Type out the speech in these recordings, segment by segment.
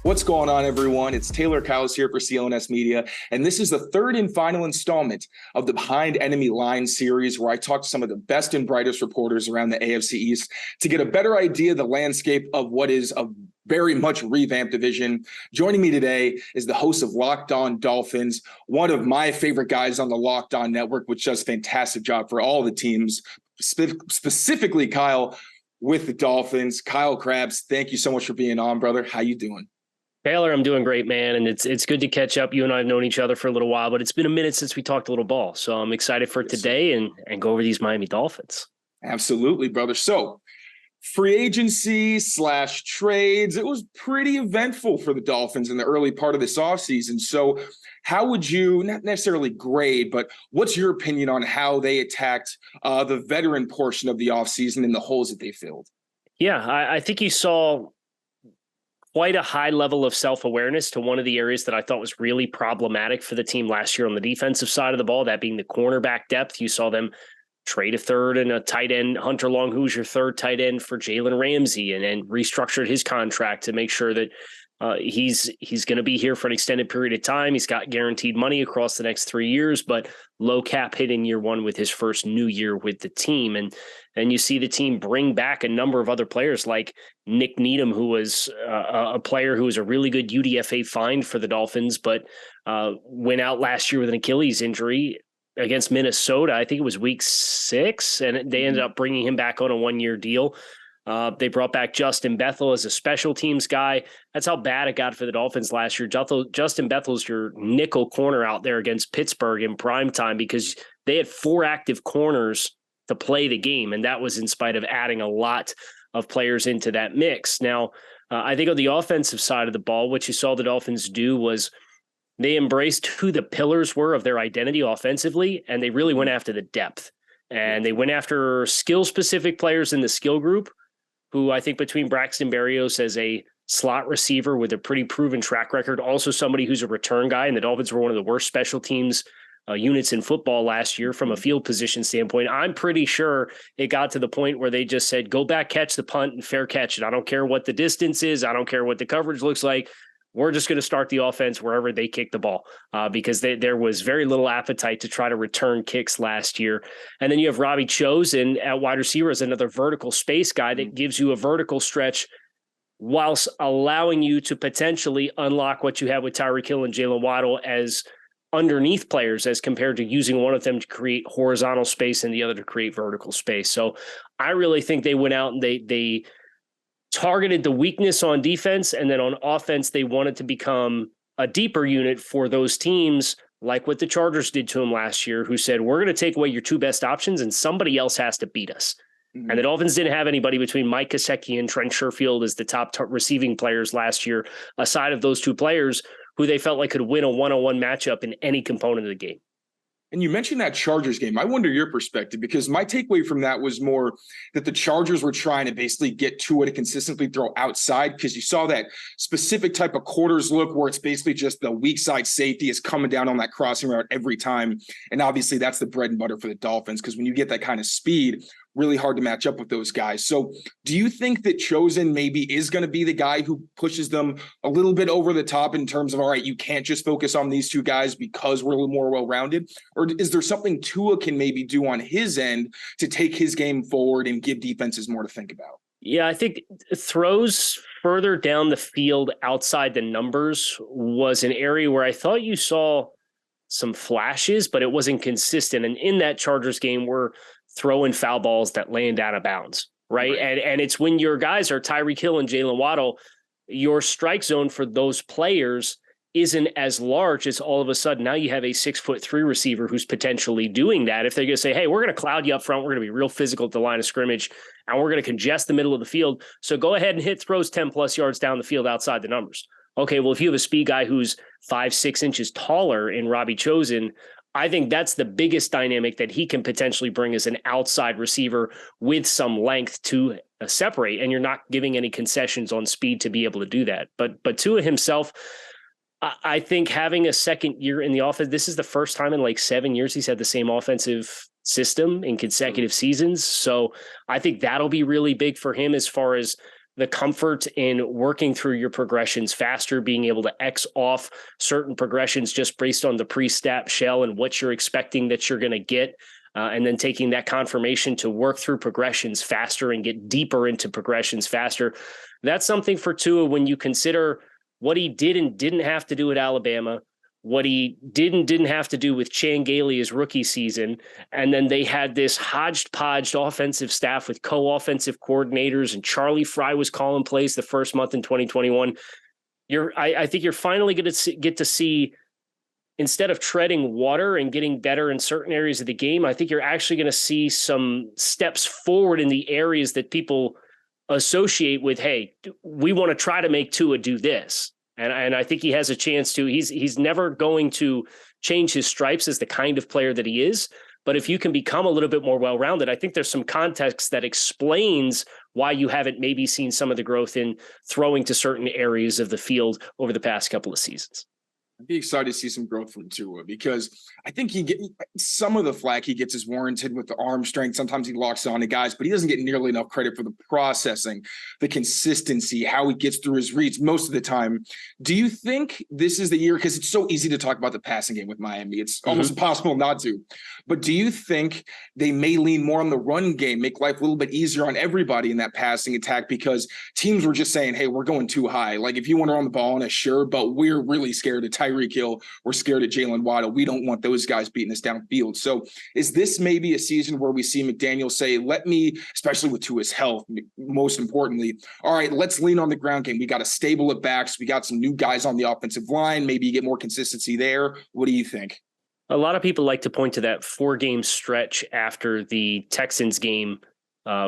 What's going on, everyone? It's Taylor Kyles here for CLNS Media, and this is the third and final installment of the Behind Enemy Lines series, where I talk to some of the best and brightest reporters around the AFC East to get a better idea of the landscape of what is a very much revamped division. Joining me today is the host of Locked On Dolphins, one of my favorite guys on the Locked On Network, which does a fantastic job for all the teams, specifically Kyle with the Dolphins. Kyle Krabs, thank you so much for being on, brother. How you doing? Taylor, I'm doing great, man, and it's good to catch up. You and I have known each other for a little while, but it's been a minute since we talked a little ball, so I'm excited for today and go over these Miami Dolphins. Absolutely, brother. So, free agency / trades, it was pretty eventful for the Dolphins in the early part of this offseason. So, how would you, not necessarily grade, but what's your opinion on how they attacked the veteran portion of the offseason and the holes that they filled? Yeah, I think you saw quite a high level of self-awareness to one of the areas that I thought was really problematic for the team last year on the defensive side of the ball, that being the cornerback depth. You saw them trade a third and a tight end, Hunter Long, who's your third tight end, for Jalen Ramsey, and restructured his contract to make sure that he's going to be here for an extended period of time. He's got guaranteed money across the next 3 years, but low cap hit in year one with his first new year with the team. And you see the team bring back a number of other players like Nick Needham, who was a player who was a really good UDFA find for the Dolphins, but went out last year with an Achilles injury against Minnesota. I think it was week 6, and they ended up bringing him back on a 1-year deal. They brought back Justin Bethel as a special teams guy. That's how bad it got for the Dolphins last year. Justin Bethel's your nickel corner out there against Pittsburgh in primetime because they had 4 active corners to play the game, and that was in spite of adding a lot of players into that mix. Now, I think on the offensive side of the ball, what you saw the Dolphins do was they embraced who the pillars were of their identity offensively, and they really went after the depth. And they went after skill-specific players in the skill group, who I think between Braxton Berrios as a slot receiver with a pretty proven track record, also somebody who's a return guy, and the Dolphins were one of the worst special teams units in football last year from a field position standpoint. I'm pretty sure it got to the point where they just said, go back, catch the punt, and fair catch it. I don't care what the distance is. I don't care what the coverage looks like. We're just going to start the offense wherever they kick the ball because there was very little appetite to try to return kicks last year. And then you have Robbie Chosen at wide receiver as another vertical space guy that gives you a vertical stretch whilst allowing you to potentially unlock what you have with Tyreek Hill and Jalen Waddle as underneath players, as compared to using one of them to create horizontal space and the other to create vertical space. So I really think they went out and they targeted the weakness on defense, and then on offense, they wanted to become a deeper unit for those teams, like what the Chargers did to them last year, who said, we're going to take away your 2 best options and somebody else has to beat us. Mm-hmm. And the Dolphins didn't have anybody between Mike Gesicki and Trent Sherfield as the top receiving players last year, aside of those 2 players who they felt like could win a one-on-one matchup in any component of the game. And you mentioned that Chargers game. I wonder your perspective, because my takeaway from that was more that the Chargers were trying to basically get Tua to consistently throw outside, because you saw that specific type of quarters look where it's basically just the weak side safety is coming down on that crossing route every time. And obviously that's the bread and butter for the Dolphins, because when you get that kind of speed, really hard to match up with those guys. So do you think that Chosen maybe is going to be the guy who pushes them a little bit over the top in terms of, all right, you can't just focus on these 2 guys because we're a little more well-rounded? Or is there something Tua can maybe do on his end to take his game forward and give defenses more to think about? Yeah, I think throws further down the field outside the numbers was an area where I thought you saw some flashes, but it wasn't consistent. And in that Chargers game, we're throwing foul balls that land out of bounds, right? And it's when your guys are Tyreek Hill and Jalen Waddle, your strike zone for those players isn't as large as all of a sudden now you have a 6'3" receiver who's potentially doing that. If they're going to say, hey, we're going to cloud you up front, we're going to be real physical at the line of scrimmage, and we're going to congest the middle of the field. So go ahead and hit throws 10 plus yards down the field outside the numbers. Okay, well, if you have a speed guy who's 5-6 inches taller in Robbie Chosen, I think that's the biggest dynamic that he can potentially bring as an outside receiver with some length to separate, and you're not giving any concessions on speed to be able to do that. But Tua himself, I think having a second year in the offense, this is the first time in like 7 years he's had the same offensive system in consecutive seasons. So I think that'll be really big for him as far as the comfort in working through your progressions faster, being able to X off certain progressions just based on the pre-snap shell and what you're expecting that you're going to get. And then taking that confirmation to work through progressions faster and get deeper into progressions faster. That's something for Tua when you consider what he did and didn't have to do at Alabama, what he didn't have to do with Chan Gailey his rookie season. And then they had this hodgepodge offensive staff with co-offensive coordinators, and Charlie Fry was calling plays the first month in 2021. I think you're finally going to get to see, instead of treading water and getting better in certain areas of the game, I think you're actually going to see some steps forward in the areas that people associate with, hey, we want to try to make Tua do this. And I think he has a chance to. He's never going to change his stripes as the kind of player that he is. But if you can become a little bit more well-rounded, I think there's some context that explains why you haven't maybe seen some of the growth in throwing to certain areas of the field over the past couple of seasons. I'd be excited to see some growth from Tua, because I think some of the flack he gets is warranted with the arm strength. Sometimes he locks on to guys, but he doesn't get nearly enough credit for the processing, the consistency, how he gets through his reads most of the time. Do you think this is the year? Because it's so easy to talk about the passing game with Miami. It's almost impossible not to. But do you think they may lean more on the run game, make life a little bit easier on everybody in that passing attack, because teams were just saying, hey, we're going too high. Like, if you want to run the ball on us, sure, but we're really scared of Tyreek Hill. We're scared of Jalen Waddle. We don't want those guys beating us downfield. So is this maybe a season where we see McDaniel say, let me, especially with Tua's health, most importantly, all right, let's lean on the ground game. We got a stable at backs. We got some new guys on the offensive line. Maybe you get more consistency there. What do you think? A lot of people like to point to that 4-game stretch after the Texans game,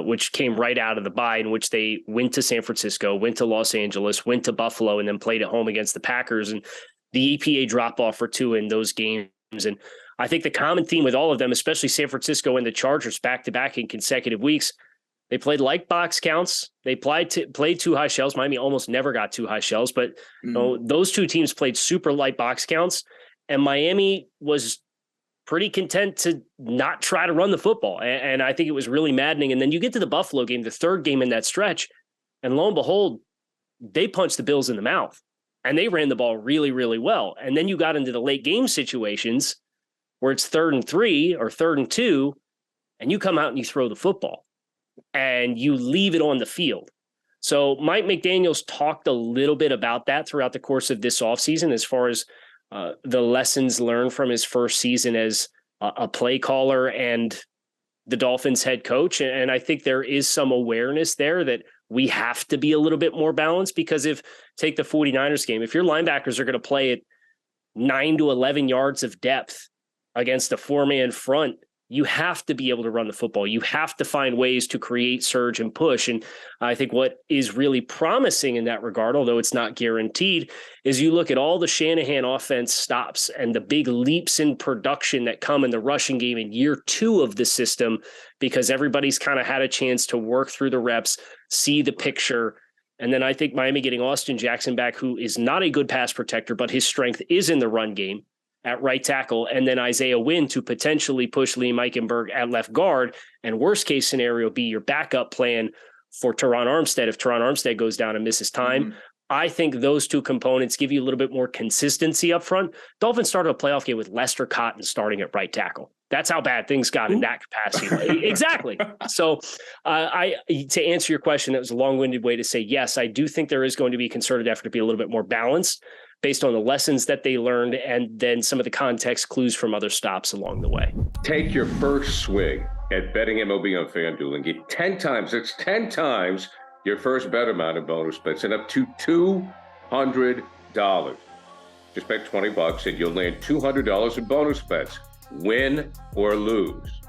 which came right out of the bye, in which they went to San Francisco, went to Los Angeles, went to Buffalo, and then played at home against the Packers. And the EPA drop-off for Tua in those games. And I think the common theme with all of them, especially San Francisco and the Chargers back-to-back in consecutive weeks, they played like box counts. They played too high shells. Miami almost never got too high shells, but those two teams played super light box counts. And Miami was pretty content to not try to run the football. And I think it was really maddening. And then you get to the Buffalo game, the third game in that stretch, and lo and behold, they punched the Bills in the mouth. And they ran the ball really, really well. And then you got into the late game situations where it's 3rd and 3 or 3rd and 2, and you come out and you throw the football and you leave it on the field. So Mike McDaniel's talked a little bit about that throughout the course of this offseason, as far as the lessons learned from his first season as a play caller and the Dolphins head coach. And I think there is some awareness there that we have to be a little bit more balanced, because take the 49ers game, if your linebackers are going to play at 9 to 11 yards of depth against a 4-man front, you have to be able to run the football. You have to find ways to create surge and push. And I think what is really promising in that regard, although it's not guaranteed, is you look at all the Shanahan offense stops and the big leaps in production that come in the rushing game in year 2 of the system, because everybody's kind of had a chance to work through the reps, see the picture. And then I think Miami getting Austin Jackson back, who is not a good pass protector, but his strength is in the run game at right tackle, and then Isaiah Wynn to potentially push Liam Eichenberg at left guard, and worst case scenario be your backup plan for Teron Armstead if Teron Armstead goes down and misses time. I think those two components give you a little bit more consistency up front. Dolphins started a playoff game with Lester Cotton starting at right tackle. That's how bad things got in that capacity. Exactly. So to answer your question, that was a long-winded way to say, yes, I do think there is going to be a concerted effort to be a little bit more balanced based on the lessons that they learned and then some of the context clues from other stops along the way. Take your first swing at betting MLB on FanDuel and get 10 times, it's 10 times your first bet amount in bonus bets and up to $200. Just bet $20 and you'll land $200 in bonus bets, win or lose.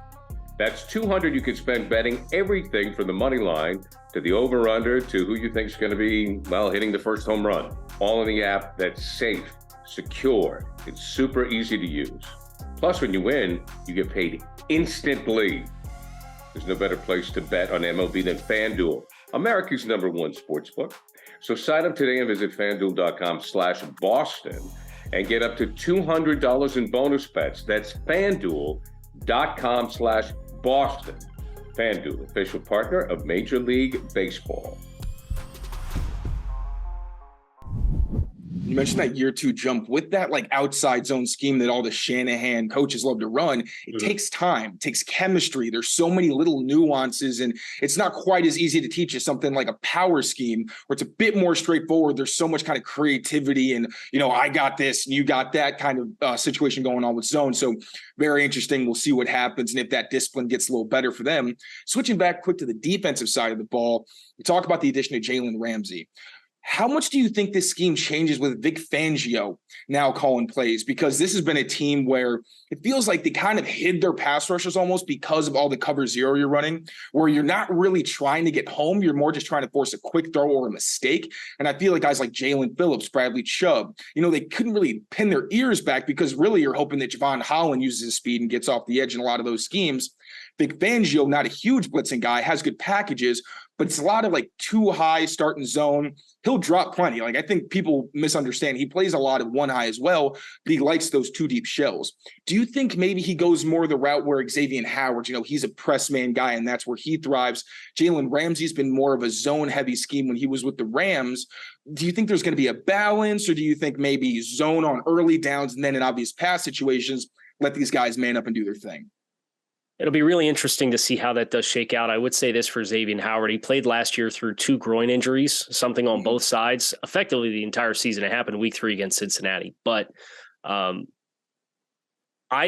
That's $200 you could spend betting everything from the money line to the over-under to who you think is going to be, hitting the first home run. All in the app that's safe, secure, it's super easy to use. Plus, when you win, you get paid instantly. There's no better place to bet on MLB than FanDuel, America's #1 sportsbook. So sign up today and visit FanDuel.com/Boston and get up to $200 in bonus bets. That's FanDuel.com/Boston. FanDuel, official partner of Major League Baseball. You mentioned that year two jump with that like outside zone scheme that all the Shanahan coaches love to run. It takes time, it takes chemistry. There's so many little nuances, and it's not quite as easy to teach as something like a power scheme where it's a bit more straightforward. There's so much kind of creativity and, I got this and you got that kind of situation going on with zone. So very interesting. We'll see what happens and if that discipline gets a little better for them. Switching back quick to the defensive side of the ball, we talk about the addition of Jalen Ramsey. How much do you think this scheme changes with Vic Fangio now calling plays? Because this has been a team where it feels like they kind of hid their pass rushers almost because of all the cover zero you're running, where you're not really trying to get home. You're more just trying to force a quick throw or a mistake. And I feel like guys like Jalen Phillips, Bradley Chubb, they couldn't really pin their ears back because really you're hoping that Javon Holland uses his speed and gets off the edge in a lot of those schemes. Vic Fangio, not a huge blitzing guy, has good packages, but it's a lot of like too high starting zone. He'll drop plenty. Like I think people misunderstand. He plays a lot of one high as well, but he likes those two deep shells. Do you think maybe he goes more the route where Xavier Howard, he's a press man guy and that's where he thrives? Jalen Ramsey's been more of a zone heavy scheme when he was with the Rams. Do you think there's going to be a balance, or do you think maybe zone on early downs and then in obvious pass situations, let these guys man up and do their thing? It'll be really interesting to see how that does shake out. I would say this for Xavier Howard. He played last year through 2 groin injuries, something on both sides, effectively the entire season. It happened week 3 against Cincinnati. But I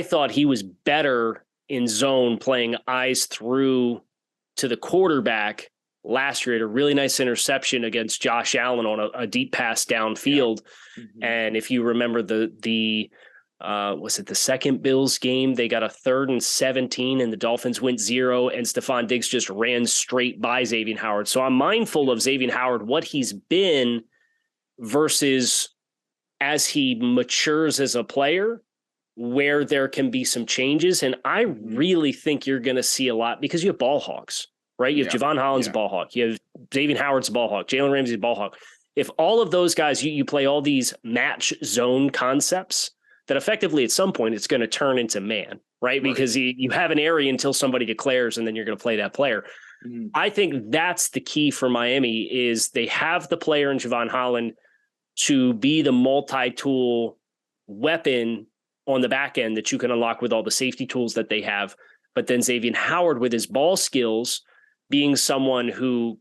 thought he was better in zone playing eyes through to the quarterback last year. He had a really nice interception against Josh Allen on a deep pass downfield. Yeah. And if you remember was it the second Bills game? They got a 3rd and 17 and the Dolphins went 0 and Stephon Diggs just ran straight by Xavier Howard. So I'm mindful of Xavier Howard, what he's been versus as he matures as a player, where there can be some changes. And I really think you're going to see a lot because you have ball hawks, right? You have Javon Holland's a ball hawk. You have Xavier Howard's a ball hawk. Jalen Ramsey's a ball hawk. If all of those guys, you play all these match zone concepts, that effectively at some point it's going to turn into man, right? Because you have an area until somebody declares and then you're going to play that player. Mm-hmm. I think that's the key for Miami is they have the player in Javon Holland to be the multi-tool weapon on the back end that you can unlock with all the safety tools that they have. But then Xavier Howard with his ball skills being someone who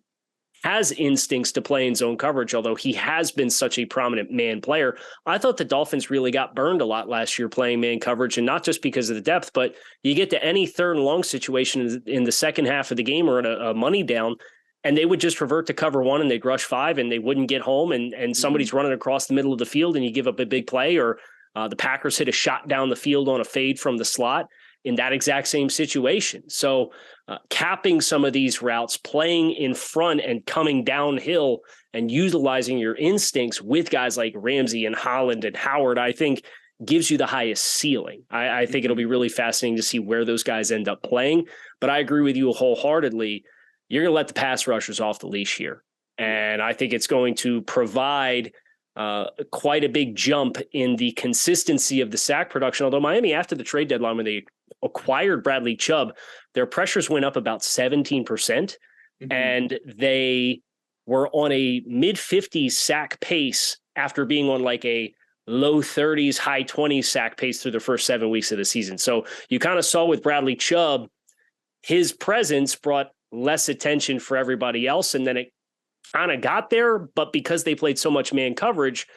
has instincts to play in zone coverage, although he has been such a prominent man player. I thought the Dolphins really got burned a lot last year playing man coverage, and not just because of the depth, but you get to any 3rd and long situation in the second half of the game or in a money down, and they would just revert to cover 1 and they'd rush 5 and they wouldn't get home, and somebody's running across the middle of the field and you give up a big play, or the Packers hit a shot down the field on a fade from the slot in that exact same situation. So capping some of these routes, playing in front and coming downhill and utilizing your instincts with guys like Ramsey and Holland and Howard, I think gives you the highest ceiling. I think it'll be really fascinating to see where those guys end up playing. But I agree with you wholeheartedly. You're going to let the pass rushers off the leash here. And I think it's going to provide quite a big jump in the consistency of the sack production. Although Miami, after the trade deadline, when they acquired Bradley Chubb, their pressures went up about 17%, and they were on a mid-50s sack pace after being on like a low 30s, high 20s sack pace through the first 7 weeks of the season. So you kind of saw with Bradley Chubb, his presence brought less attention for everybody else, and then it kind of got there, but because they played so much man coverage,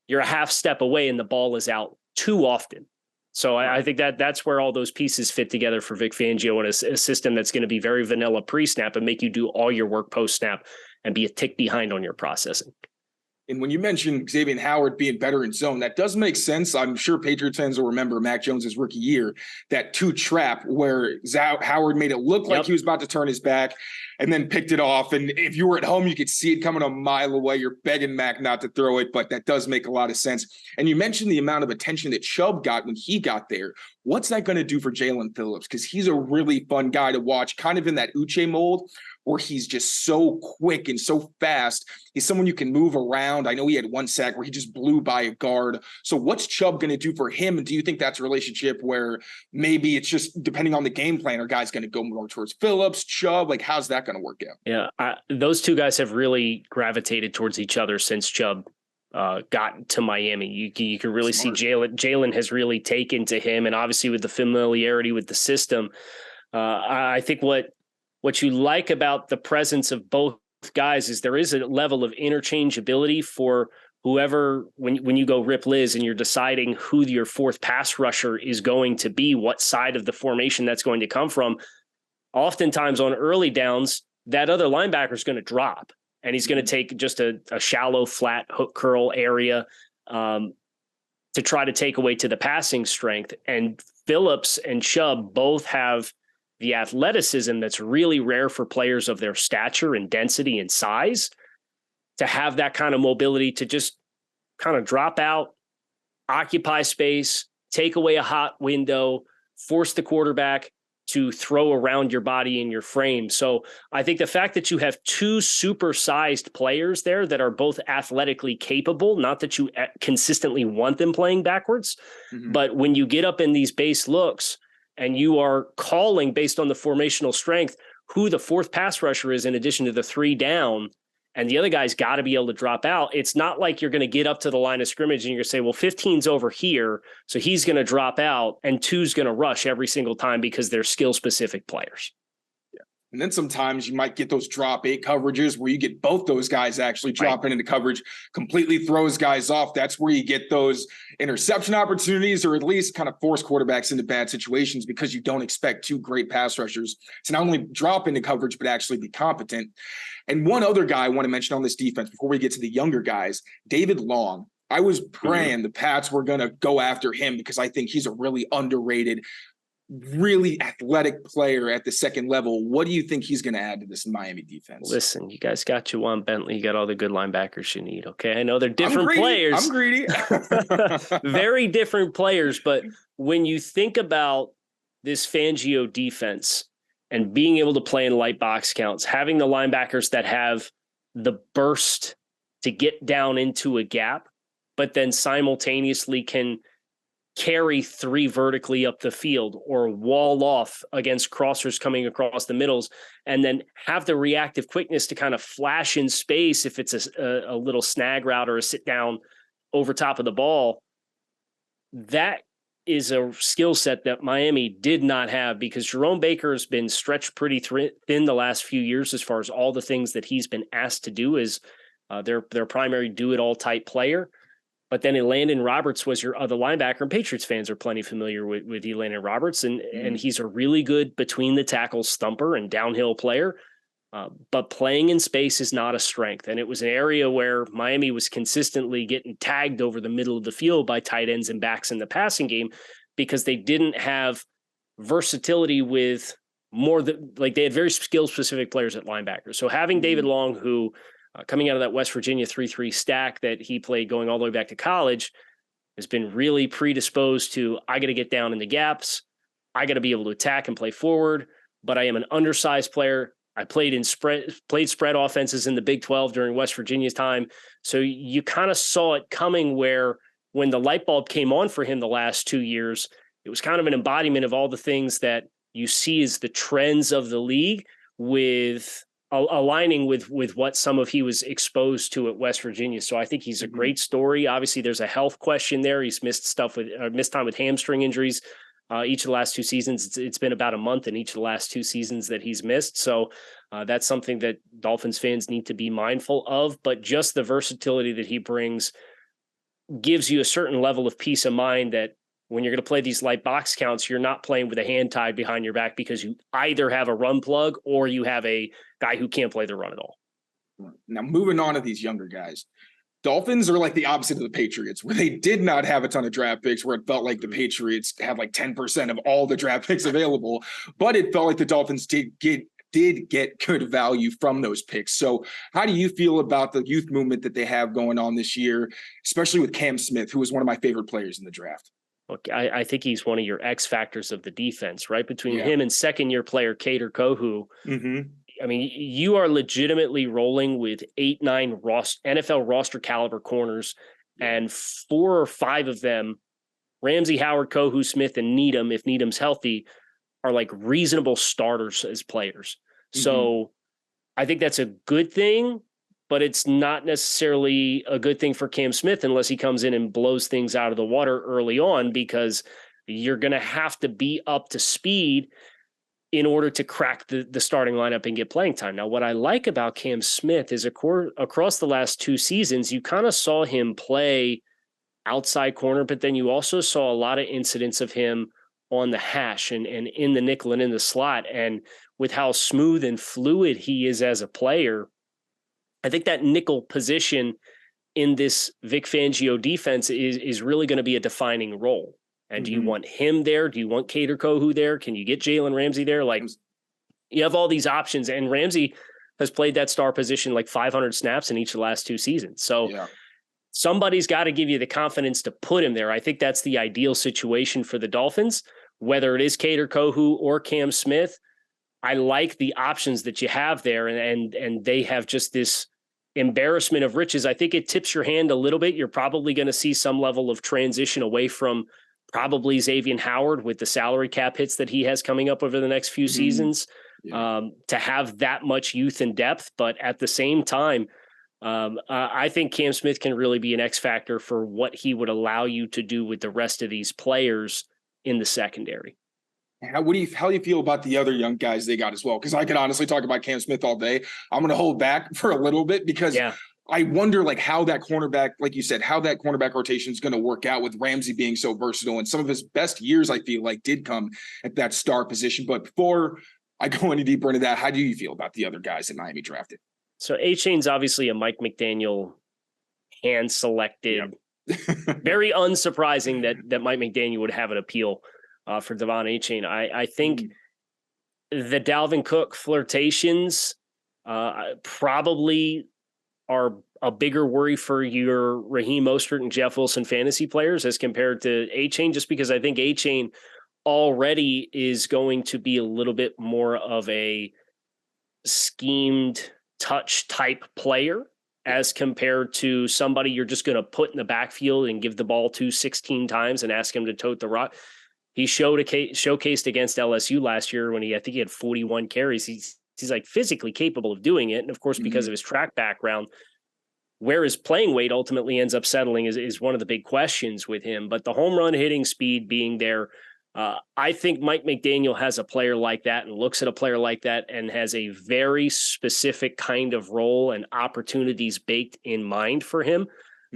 you're a half step away and the ball is out too often. So I think that's where all those pieces fit together for Vic Fangio and a system that's going to be very vanilla pre-snap and make you do all your work post-snap and be a tick behind on your processing. And when you mentioned Xavier Howard being better in zone, that does make sense. I'm sure Patriots fans will remember Mac Jones's rookie year, that 2 trap where Howard made it look like he was about to turn his back and then picked it off. And if you were at home, you could see it coming a mile away. You're begging Mac not to throw it, but that does make a lot of sense. And you mentioned the amount of attention that Chubb got when he got there. What's that going to do for Jalen Phillips? Because he's a really fun guy to watch, kind of in that Uche mold, where he's just so quick and so fast. He's someone you can move around. I know he had 1 sack where he just blew by a guard. So what's Chubb going to do for him? And do you think that's a relationship where maybe it's just depending on the game plan, are guys going to go more towards Phillips, Chubb? Like, how's that going to work out? Yeah, those 2 guys have really gravitated towards each other since Chubb got to Miami. You can really Smart. see Jalen has really taken to him, and obviously with the familiarity with the system, I think what you like about the presence of both guys is there is a level of interchangeability for whoever, when you go rip Liz and you're deciding who your fourth pass rusher is going to be, what side of the formation that's going to come from. Oftentimes on early downs, that other linebacker is going to drop, and he's going to take just a shallow, flat hook curl area to try to take away to the passing strength. And Phillips and Chubb both have the athleticism that's really rare for players of their stature and density and size, to have that kind of mobility to just kind of drop out, occupy space, take away a hot window, force the quarterback to throw around your body and your frame. So I think the fact that you have two supersized players there that are both athletically capable, not that you consistently want them playing backwards, but when you get up in these base looks and you are calling based on the formational strength who the fourth pass rusher is in addition to the three down, and the other guy's got to be able to drop out. It's not like you're going to get up to the line of scrimmage and you're going to say, well, 15's over here, so he's going to drop out, and 2's going to rush every single time because they're skill-specific players. And then sometimes you might get those drop 8 coverages where you get both those guys actually dropping into coverage, completely throws guys off. That's where you get those interception opportunities, or at least kind of force quarterbacks into bad situations, because you don't expect 2 great pass rushers to not only drop into coverage, but actually be competent. And one other guy I want to mention on this defense before we get to the younger guys, David Long. I was praying the Pats were going to go after him because I think he's a really underrated, really athletic player at the second level. What do you think he's going to add to this Miami defense? Listen, you guys got Juwan Bentley. You got all the good linebackers you need. Okay. I know they're different players. I'm greedy. Very different players. But when you think about this Fangio defense and being able to play in light box counts, having the linebackers that have the burst to get down into a gap, but then simultaneously can carry 3 vertically up the field or wall off against crossers coming across the middles, and then have the reactive quickness to kind of flash in space if it's a little snag route or a sit down over top of the ball. That is a skill set that Miami did not have, because Jerome Baker has been stretched pretty thin the last few years as far as all the things that he's been asked to do as their primary do-it-all type player. But then Elandon Roberts was your other linebacker, and Patriots fans are plenty familiar with Elandon Roberts, and he's a really good between the tackles stumper and downhill player. But playing in space is not a strength. And it was an area where Miami was consistently getting tagged over the middle of the field by tight ends and backs in the passing game, because they didn't have versatility with more than, like, they had very skill specific players at linebacker. So having David Long, who coming out of that West Virginia 3-3 stack that he played going all the way back to college, has been really predisposed to, I got to get down in the gaps. I got to be able to attack and play forward, but I am an undersized player. I played spread offenses in the Big 12 during West Virginia's time. So you kind of saw it coming, where when the light bulb came on for him the last 2 years, it was kind of an embodiment of all the things that you see as the trends of the league, with aligning with what some of he was exposed to at West Virginia. So I think he's a great story. Obviously there's a health question there. He's missed time with hamstring injuries. Each of the last 2 seasons, it's been about a month in each of the last 2 seasons that he's missed. So that's something that Dolphins fans need to be mindful of. But just the versatility that he brings gives you a certain level of peace of mind that when you're going to play these light box counts, you're not playing with a hand tied behind your back, because you either have a run plug or you have a guy who can't play the run at all. Now, moving on to these younger guys. Dolphins are like the opposite of the Patriots, where they did not have a ton of draft picks, where it felt like the Patriots had like 10% of all the draft picks available, but it felt like the Dolphins did get good value from those picks. So how do you feel about the youth movement that they have going on this year, especially with Cam Smith, who was one of my favorite players in the draft? Look, I think he's one of your X factors of the defense, right? Between him and second-year player Kader Kohu, I mean, you are legitimately rolling with 8-9 NFL roster caliber corners, and 4 or 5 of them, Ramsey, Howard, Kohu, Smith, and Needham, if Needham's healthy, are like reasonable starters as players. So I think that's a good thing. but it's not necessarily a good thing for Cam Smith unless he comes in and blows things out of the water early on, because you're going to have to be up to speed in order to crack the starting lineup and get playing time. Now, what I like about Cam Smith is across the last 2 seasons, you kind of saw him play outside corner, but then you also saw a lot of incidents of him on the hash and in the nickel and in the slot. And with how smooth and fluid he is as a player, I think that nickel position in this Vic Fangio defense is really going to be a defining role. And do you want him there? Do you want Kader Kohou there? Can you get Jalen Ramsey there? Like, you have all these options, and Ramsey has played that star position like 500 snaps in each of the last 2 seasons. So somebody's got to give you the confidence to put him there. I think that's the ideal situation for the Dolphins, whether it is Kader Kohou or Cam Smith. I like the options that you have there, and they have just this embarrassment of riches. I think it tips your hand a little bit. You're probably going to see some level of transition away from probably Xavier Howard with the salary cap hits that he has coming up over the next few seasons, to have that much youth and depth. But at the same time, I think Cam Smith can really be an X factor for what he would allow you to do with the rest of these players in the secondary. How do you feel about the other young guys they got as well? Because I could honestly talk about Cam Smith all day. I'm going to hold back for a little bit because I wonder like how that cornerback, like you said, how that cornerback rotation is going to work out with Ramsey being so versatile. And some of his best years, I feel like, did come at that star position. But before I go any deeper into that, how do you feel about the other guys that Miami drafted? So A-Chain's obviously a Mike McDaniel hand-selected. Very unsurprising that Mike McDaniel would have an appeal for Devon A-Chain. I think the Dalvin Cook flirtations probably are a bigger worry for your Raheem Mostert and Jeff Wilson fantasy players as compared to A-Chain, just because I think A-Chain already is going to be a little bit more of a schemed touch type player as compared to somebody you're just going to put in the backfield and give the ball to 16 times and ask him to tote the rock. He showcased against LSU last year when I think he had 41 carries. He's like physically capable of doing it. And of course, because of his track background, where his playing weight ultimately ends up settling is one of the big questions with him. But the home run hitting speed being there, I think Mike McDaniel has a player like that and looks at a player like that and has a very specific kind of role and opportunities baked in mind for him.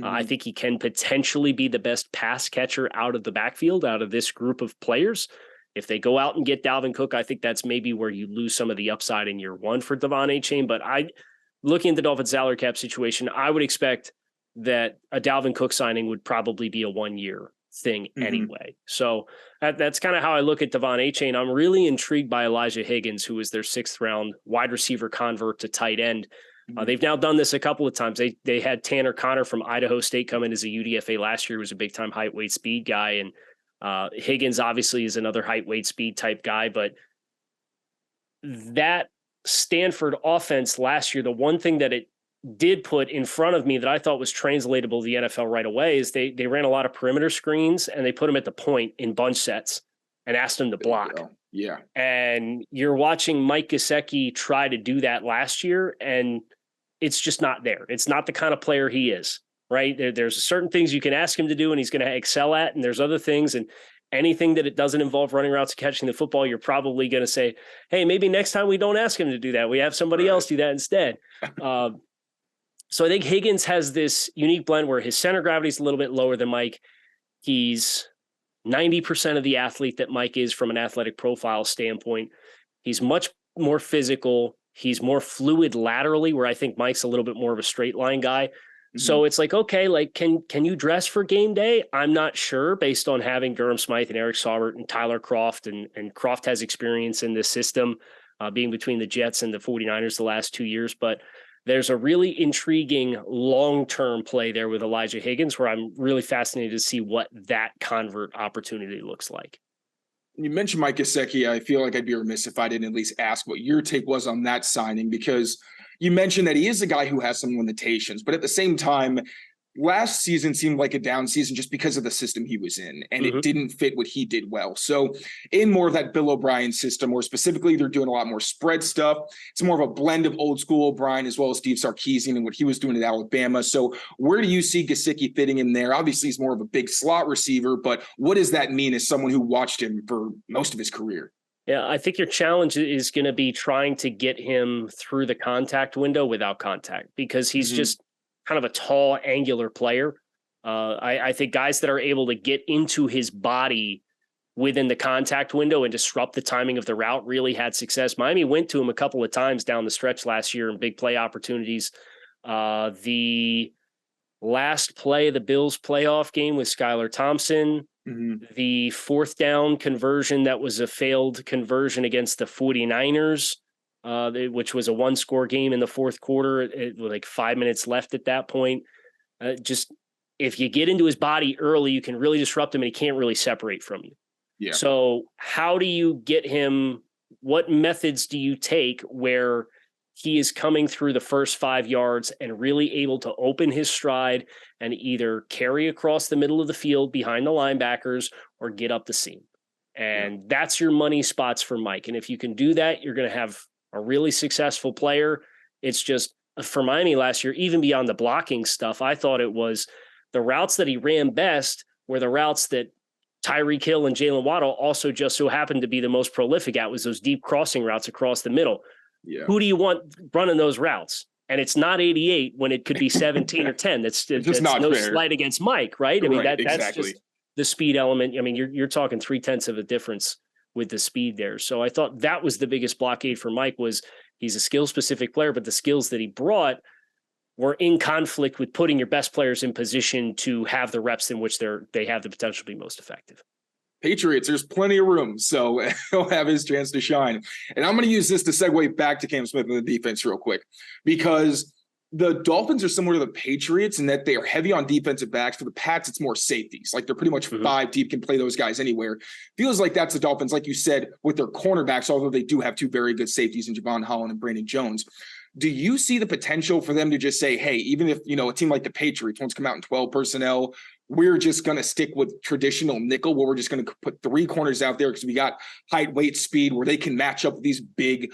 I think he can potentially be the best pass catcher out of the backfield, out of this group of players. If they go out and get Dalvin Cook, I think that's maybe where you lose some of the upside in year one for Devon A-Chain. But looking at the Dolphins salary cap situation, I would expect that a Dalvin Cook signing would probably be a 1-year thing anyway. So that's kind of how I look at Devon A-Chain. I'm really intrigued by Elijah Higgins, who is their 6th round wide receiver convert to tight end. They've now done this a couple of times. They had Tanner Connor from Idaho State come in as a UDFA last year, who was a big time height, weight, speed guy. And Higgins obviously is another height, weight, speed type guy. But that Stanford offense last year, the one thing that it did put in front of me that I thought was translatable to the NFL right away is they ran a lot of perimeter screens and they put them at the point in bunch sets and asked them to block. Yeah. And you're watching Mike Gesicki try to do that last year, and it's just not there. It's not the kind of player he is, right? There's certain things you can ask him to do and he's going to excel at, and there's other things, and anything that it doesn't involve running routes and catching the football, you're probably going to say, hey, maybe next time we don't ask him to do that. We have somebody else do that instead. So I think Higgins has this unique blend where his center gravity is a little bit lower than Mike. He's 90% of the athlete that Mike is from an athletic profile standpoint. He's much more physical. He's more fluid laterally, where I think Mike's a little bit more of a straight line guy. So it's like, okay, like, can you dress for game day? I'm not sure, based on having Durham Smythe and Eric Saubert and Tyler Kroft, and Kroft has experience in this system, being between the Jets and the 49ers the last 2 years. But there's a really intriguing long-term play there with Elijah Higgins, where I'm really fascinated to see what that convert opportunity looks like. You mentioned Mike Gesicki. I feel like I'd be remiss if I didn't at least ask what your take was on that signing, because you mentioned that he is a guy who has some limitations, but at the same time, last season seemed like a down season just because of the system he was in, and it didn't fit what he did well. So in more of that Bill O'Brien system, or specifically, they're doing a lot more spread stuff. It's more of a blend of old school O'Brien as well as Steve Sarkisian and what he was doing at Alabama. So where do you see Gesicki fitting in there? Obviously, he's more of a big slot receiver, but what does that mean as someone who watched him for most of his career? Yeah, I think your challenge is going to be trying to get him through the contact window without contact, because he's just kind of a tall, angular player. I think guys that are able to get into his body within the contact window and disrupt the timing of the route really had success. Miami went to him a couple of times down the stretch last year in big play opportunities. The last play of the Bills playoff game with Skylar Thompson, the fourth down conversion that was a failed conversion against the 49ers, which was a one-score game in the fourth quarter, with like 5 minutes left at that point. Just if you get into his body early, you can really disrupt him, and he can't really separate from you. Yeah. So how do you get him? What methods do you take where he is coming through the first 5 yards and really able to open his stride and either carry across the middle of the field behind the linebackers or get up the seam? And that's your money spots for Mike. And if you can do that, you're going to have a really successful player. It's just for Miami last year, even beyond the blocking stuff, I thought it was the routes that he ran best were the routes that Tyreek Hill and Jalen Waddle also just so happened to be the most prolific at, was those deep crossing routes across the middle. Yeah. Who do you want running those routes? And it's not 88 when it could be 17 or 10. That's not no fair. slight against Mike, right? I mean, that's exactly. just the speed element. I mean, you're talking 0.3 of a difference with the speed there. So I thought that was the biggest blockade for Mike. Was he's a skill specific player, but the skills that he brought were in conflict with putting your best players in position to have the reps in which they have the potential to be most effective. Patriots, there's plenty of room, so he'll have his chance to shine. And I'm going to use this to segue back to Cam Smith and the defense real quick, because the Dolphins are similar to the Patriots in that they are heavy on defensive backs. For the Pats, it's more safeties. Like they're pretty much 5 deep, can play those guys anywhere. Feels like that's the Dolphins, like you said, with their cornerbacks, although they do have 2 very good safeties in Javon Holland and Brandon Jones. Do you see the potential for them to just say, hey, even if, a team like the Patriots wants to come out in 12 personnel, we're just going to stick with traditional nickel, where we're just going to put 3 corners out there because we got height, weight, speed, where they can match up with these big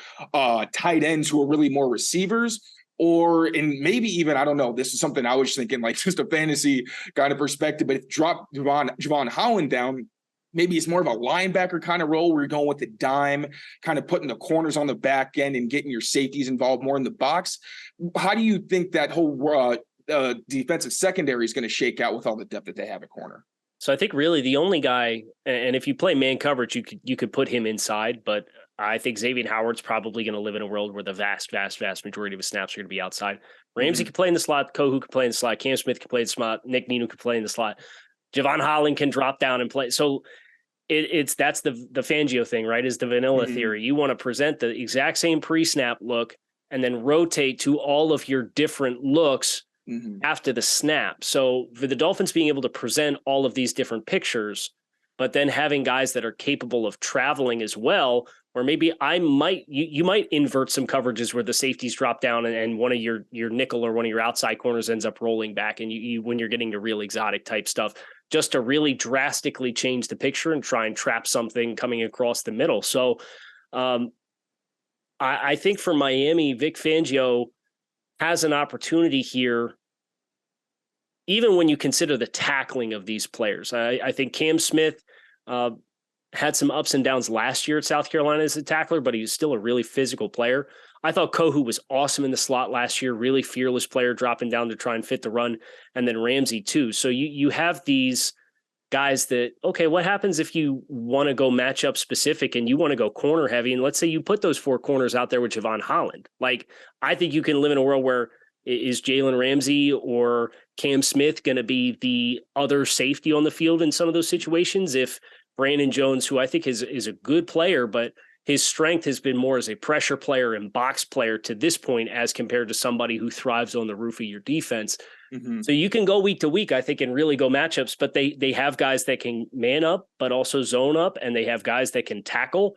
tight ends who are really more receivers? Or, and maybe even, I don't know, this is something I was thinking, like just a fantasy kind of perspective, but if drop Javon Holland down, maybe it's more of a linebacker kind of role where you're going with the dime, kind of putting the corners on the back end and getting your safeties involved more in the box. How do you think that whole defensive secondary is going to shake out with all the depth that they have at corner? So I think really the only guy, and if you play man coverage, you could put him inside, but I think Xavier Howard's probably going to live in a world where the vast majority of his snaps are going to be outside. Ramsey can play in the slot, Kohu can play in the slot, Cam Smith can play in the slot, Nick Nino can play in the slot. Javon Holland can drop down and play. So that's the Fangio thing, right? Is the vanilla theory. You want to present the exact same pre-snap look and then rotate to all of your different looks after the snap. So for the Dolphins being able to present all of these different pictures, but then having guys that are capable of traveling as well, or maybe you might invert some coverages where the safeties drop down and one of your nickel or one of your outside corners ends up rolling back, and you when you're getting to real exotic type stuff, just to really drastically change the picture and try and trap something coming across the middle. So I think for Miami, Vic Fangio has an opportunity here, even when you consider the tackling of these players. I think Cam Smith had some ups and downs last year at South Carolina as a tackler, but he's still a really physical player. I thought Kohu was awesome in the slot last year, really fearless player dropping down to try and fit the run, and then Ramsey too. So you have these guys that, okay, what happens if you want to go matchup specific and you want to go corner heavy? And let's say you put those 4 corners out there with Javon Holland. Like, I think you can live in a world where is Jalen Ramsey or Cam Smith going to be the other safety on the field in some of those situations? If Brandon Jones, who I think is a good player, but his strength has been more as a pressure player and box player to this point, as compared to somebody who thrives on the roof of your defense. So you can go week to week, I think, and really go matchups, but they have guys that can man up, but also zone up, and they have guys that can tackle.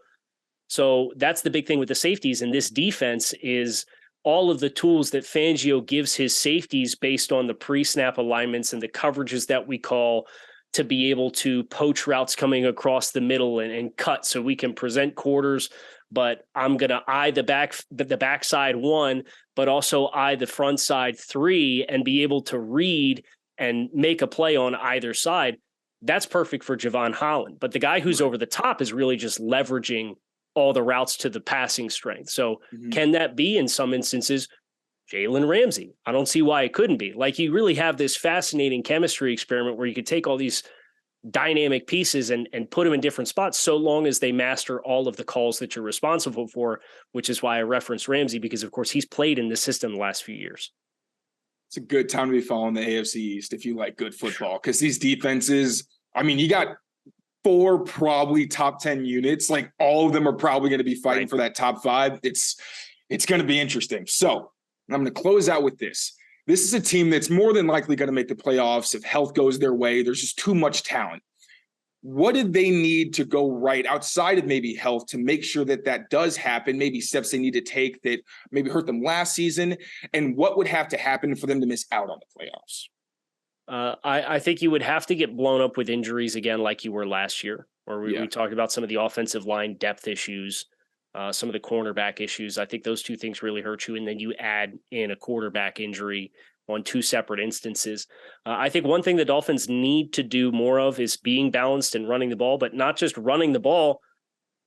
So that's the big thing with the safeties in this defense is all of the tools that Fangio gives his safeties based on the pre-snap alignments and the coverages that we call to be able to poach routes coming across the middle and cut so we can present quarters, but I'm going to eye the backside 1, but also eye the front side 3 and be able to read and make a play on either side. That's perfect for Javon Holland. But the guy who's over the top is really just leveraging all the routes to the passing strength. So can that be in some instances Jalen Ramsey? I don't see why it couldn't be. Like, you really have this fascinating chemistry experiment where you could take all these dynamic pieces and put them in different spots, so long as they master all of the calls that you're responsible for, which is why I referenced Ramsey, because of course he's played in this system the last few years. It's a good time to be following the AFC East if you like good football, because these defenses, I mean, you got 4 probably top 10 units. Like, all of them are probably going to be fighting for that top 5. It's going to be interesting. So I'm going to close out with this. This is a team that's more than likely going to make the playoffs if health goes their way. There's just too much talent. What did they need to go right outside of maybe health to make sure that that does happen? Maybe steps they need to take that maybe hurt them last season, and what would have to happen for them to miss out on the playoffs? I think you would have to get blown up with injuries again, like you were last year, where we talked about some of the offensive line depth issues, some of the cornerback issues. I think those two things really hurt you. And then you add in a quarterback injury on 2 separate instances. I think one thing the Dolphins need to do more of is being balanced and running the ball, but not just running the ball.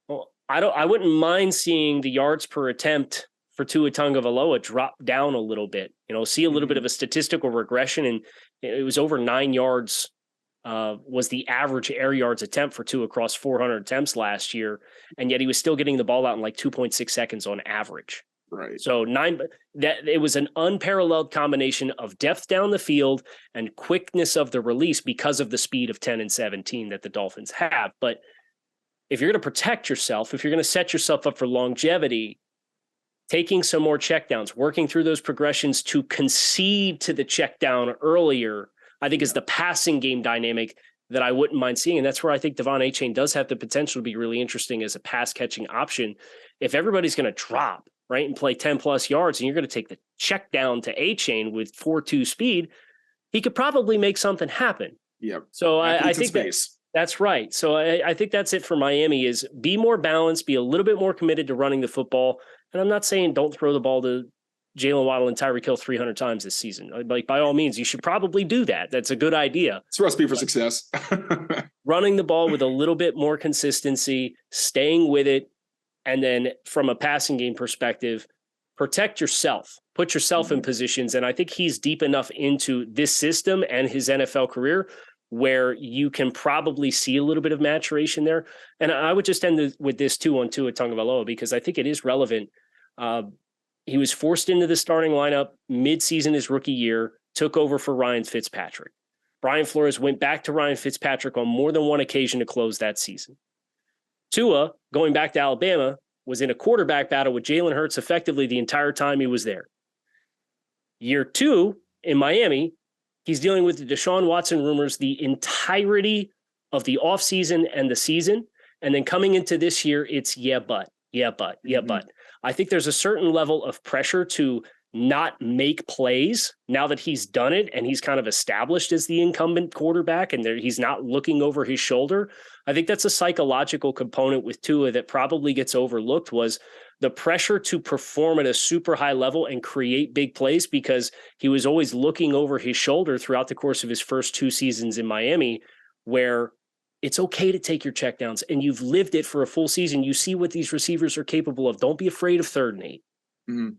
Well, I wouldn't mind seeing the yards per attempt for Tua Tagovailoa drop down a little bit, see a little bit of a statistical regression. And it was over 9 yards was the average air yards attempt for Tua across 400 attempts last year. And yet he was still getting the ball out in like 2.6 seconds on average. Right. So it was an unparalleled combination of depth down the field and quickness of the release because of the speed of 10 and 17 that the Dolphins have. But if you're going to protect yourself, if you're going to set yourself up for longevity, taking some more checkdowns, working through those progressions to concede to the check down earlier, I think is the passing game dynamic that I wouldn't mind seeing. And that's where I think Devon Achane does have the potential to be really interesting as a pass catching option. If everybody's going to drop, right, and play 10 plus yards, and you're going to take the check down to Achane with 4.2 speed, he could probably make something happen. Yep. So I think that's right. So I think that's it for Miami, is be more balanced, be a little bit more committed to running the football. And I'm not saying don't throw the ball to Jalen Waddle and Tyreek Hill 300 times this season. Like, by all means, you should probably do that. That's a good idea. It's a recipe for success. Running the ball with a little bit more consistency, staying with it, and then from a passing game perspective, protect yourself, put yourself in positions. And I think he's deep enough into this system and his NFL career where you can probably see a little bit of maturation there. And I would just end with this too on Tua Tagovailoa, because I think it is relevant. He was forced into the starting lineup mid-season his rookie year, took over for Ryan Fitzpatrick. Brian Flores went back to Ryan Fitzpatrick on more than one occasion to close that season. Tua, going back to Alabama, was in a quarterback battle with Jalen Hurts effectively the entire time he was there. Year 2 in Miami, he's dealing with the Deshaun Watson rumors the entirety of the offseason and the season. And then coming into this year, it's but. I think there's a certain level of pressure to not make plays now that he's done it and he's kind of established as the incumbent quarterback and he's not looking over his shoulder. I think that's a psychological component with Tua that probably gets overlooked, was the pressure to perform at a super high level and create big plays, because he was always looking over his shoulder throughout the course of his first 2 seasons in Miami, where it's okay to take your checkdowns and you've lived it for a full season. You see what these receivers are capable of. Don't be afraid of 3rd and 8.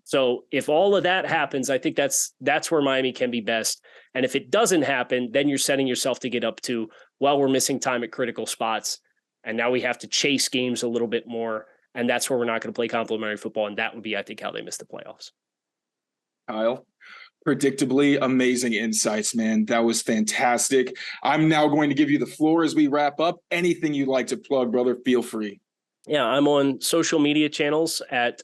So if all of that happens, I think that's where Miami can be best. And if it doesn't happen, then you're setting yourself to get up to, well, we're missing time at critical spots. And now we have to chase games a little bit more. And that's where we're not going to play complementary football. And that would be, I think, how they miss the playoffs. Kyle, predictably amazing insights, man. That was fantastic. I'm now going to give you the floor as we wrap up. Anything you'd like to plug, brother, feel free. Yeah, I'm on social media channels at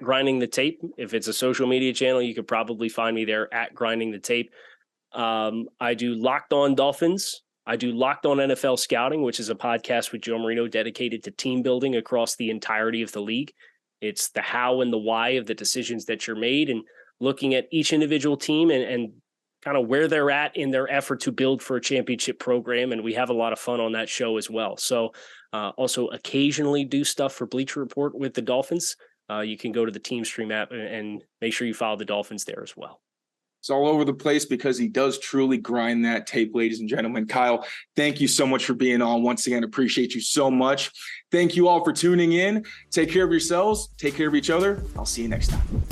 Grinding the Tape. If it's a social media channel, you could probably find me there at Grinding the Tape. I do Locked On Dolphins. I do Locked On NFL Scouting, which is a podcast with Joe Marino dedicated to team building across the entirety of the league. It's the how and the why of the decisions that you're made, and looking at each individual team and kind of where they're at in their effort to build for a championship program. And we have a lot of fun on that show as well. So also occasionally do stuff for Bleacher Report with the Dolphins. You can go to the Team Stream app and make sure you follow the Dolphins there as well. It's all over the place because he does truly grind that tape, ladies and gentlemen. Kyle, thank you so much for being on. Once again, appreciate you so much. Thank you all for tuning in. Take care of yourselves. Take care of each other. I'll see you next time.